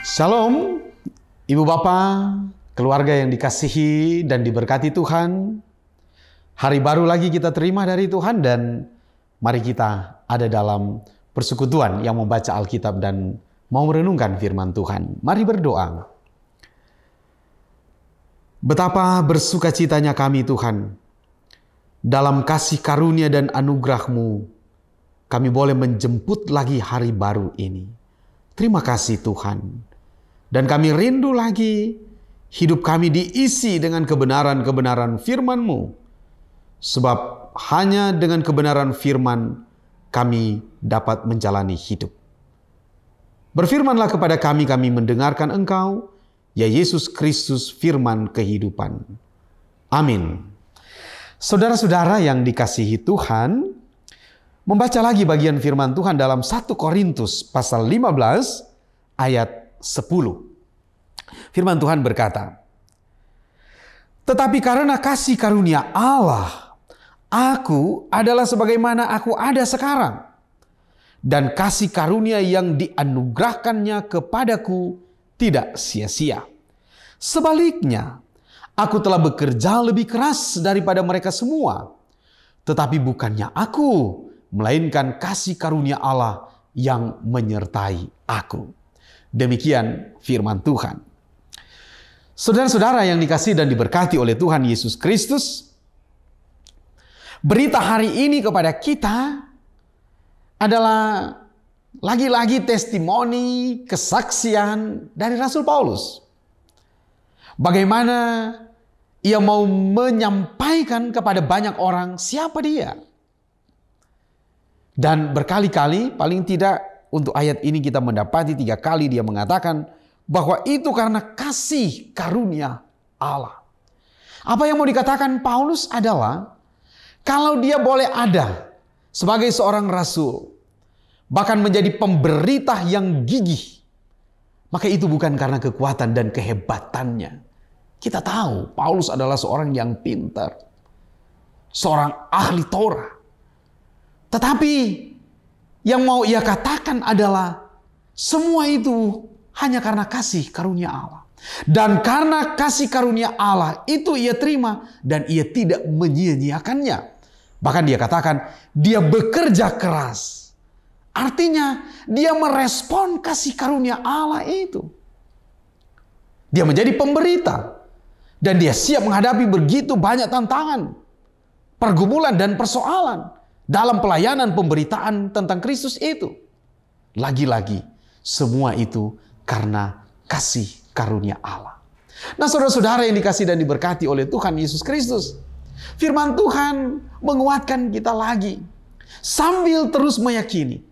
Shalom, Ibu Bapak, keluarga yang dikasihi dan diberkati Tuhan. Hari baru lagi kita terima dari Tuhan dan mari kita ada dalam persekutuan yang membaca Alkitab dan mau merenungkan firman Tuhan. Mari berdoa. Betapa bersukacitanya kami Tuhan, dalam kasih karunia dan anugerah-Mu, kami boleh menjemput lagi hari baru ini. Terima kasih Tuhan. Dan kami rindu lagi hidup kami diisi dengan kebenaran-kebenaran firman-Mu. Sebab hanya dengan kebenaran firman kami dapat menjalani hidup. Berfirmanlah kepada kami mendengarkan Engkau, ya Yesus Kristus firman kehidupan. Amin. Saudara-saudara yang dikasihi Tuhan, membaca lagi bagian firman Tuhan dalam 1 Korintus pasal 15 ayat 10. Firman Tuhan berkata, "Tetapi karena kasih karunia Allah, aku adalah sebagaimana aku ada sekarang. Dan kasih karunia yang dianugerahkannya kepadaku tidak sia-sia. Sebaliknya, aku telah bekerja lebih keras daripada mereka semua. Tetapi bukannya aku, melainkan kasih karunia Allah yang menyertai aku." Demikian firman Tuhan. Saudara-saudara yang dikasihi dan diberkati oleh Tuhan Yesus Kristus, berita hari ini kepada kita adalah lagi-lagi testimoni, kesaksian dari Rasul Paulus. Bagaimana ia mau menyampaikan kepada banyak orang siapa dia. Dan berkali-kali, paling tidak untuk ayat ini kita mendapati 3 kali dia mengatakan bahwa itu karena kasih karunia Allah. Apa yang mau dikatakan Paulus adalah kalau dia boleh ada sebagai seorang rasul, bahkan menjadi pemberita yang gigih, maka itu bukan karena kekuatan dan kehebatannya. Kita tahu Paulus adalah seorang yang pintar, seorang ahli Torah. Tetapi yang mau ia katakan adalah semua itu hanya karena kasih karunia Allah. Dan karena kasih karunia Allah itu ia terima dan ia tidak menyia-nyiakannya. Bahkan dia katakan dia bekerja keras. Artinya dia merespon kasih karunia Allah itu. Dia menjadi pemberita. Dan dia siap menghadapi begitu banyak tantangan, pergumulan dan persoalan dalam pelayanan pemberitaan tentang Kristus itu. Lagi-lagi semua itu karena kasih karunia Allah. Nah saudara-saudara yang dikasihi dan diberkati oleh Tuhan Yesus Kristus, firman Tuhan menguatkan kita lagi sambil terus meyakini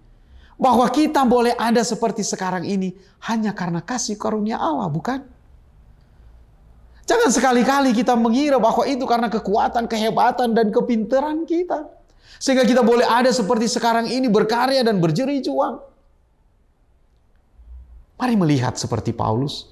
bahwa kita boleh ada seperti sekarang ini hanya karena kasih karunia Allah, bukan? Jangan sekali-kali kita mengira bahwa itu karena kekuatan, kehebatan dan kepintaran kita, sehingga kita boleh ada seperti sekarang ini berkarya dan berjerih juang. Mari melihat seperti Paulus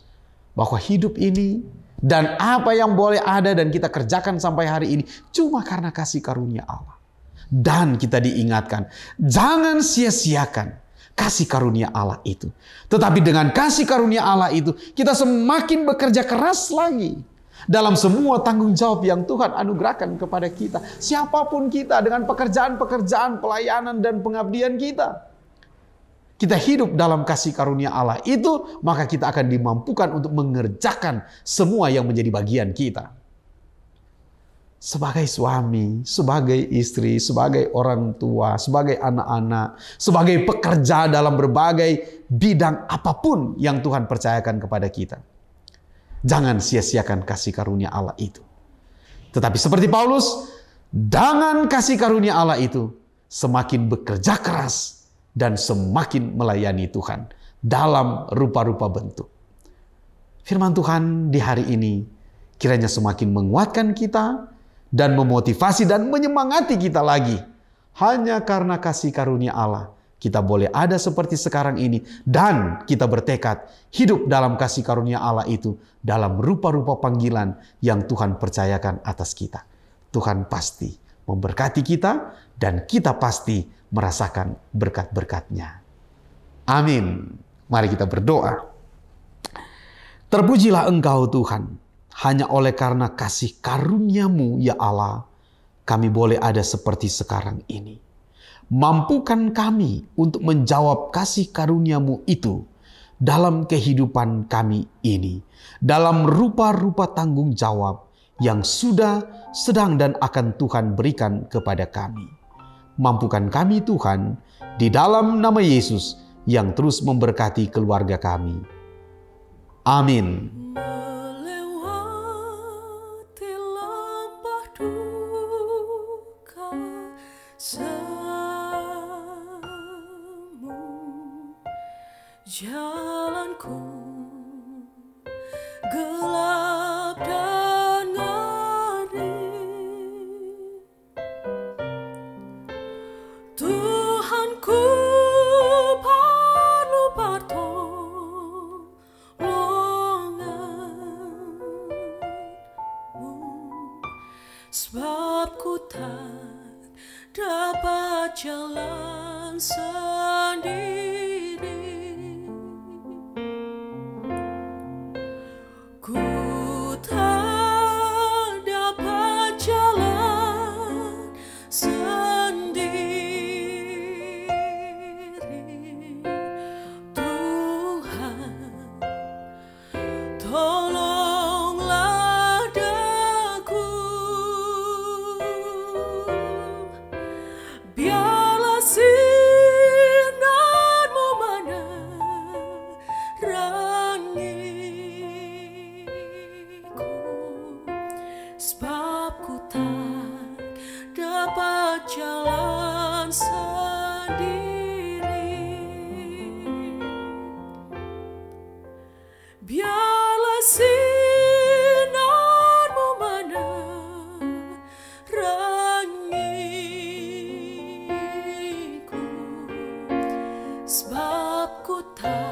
bahwa hidup ini dan apa yang boleh ada dan kita kerjakan sampai hari ini cuma karena kasih karunia Allah. Dan kita diingatkan, jangan sia-siakan kasih karunia Allah itu. Tetapi dengan kasih karunia Allah itu kita semakin bekerja keras lagi dalam semua tanggung jawab yang Tuhan anugerahkan kepada kita. Siapapun kita dengan pekerjaan-pekerjaan, pelayanan dan pengabdian kita. Kita hidup dalam kasih karunia Allah itu, maka kita akan dimampukan untuk mengerjakan semua yang menjadi bagian kita. Sebagai suami, sebagai istri, sebagai orang tua, sebagai anak-anak, sebagai pekerja dalam berbagai bidang apapun yang Tuhan percayakan kepada kita. Jangan sia-siakan kasih karunia Allah itu. Tetapi seperti Paulus, dengan kasih karunia Allah itu, semakin bekerja keras dan semakin melayani Tuhan dalam rupa-rupa bentuk. Firman Tuhan di hari ini kiranya semakin menguatkan kita dan memotivasi dan menyemangati kita lagi. Hanya karena kasih karunia Allah, kita boleh ada seperti sekarang ini dan kita bertekad hidup dalam kasih karunia Allah itu dalam rupa-rupa panggilan yang Tuhan percayakan atas kita. Tuhan pasti memberkati kita dan kita pasti merasakan berkat-berkat-Nya. Amin. Mari kita berdoa. Terpujilah Engkau Tuhan, hanya oleh karena kasih karunia-Mu ya Allah, kami boleh ada seperti sekarang ini. Mampukan kami untuk menjawab kasih karunia-Mu itu dalam kehidupan kami ini, dalam rupa-rupa tanggung jawab yang sudah, sedang, dan akan Tuhan berikan kepada kami. Mampukan kami Tuhan, di dalam nama Yesus yang terus memberkati keluarga kami. Amin. Melewati lembah duka semu, jalanku gelap dan ngeri. Tuhanku perlu pertolonganmu, sebab ku tak dapat jalan sendiri. Ku tak dapat jalan sendiri. Tuhan, tolonglah daku. Biarlah sinar-Mu menerangiku, sebab ku tak dapat jalan sendiri. Biarlah sinar-Mu menerangiku, sebab ku tak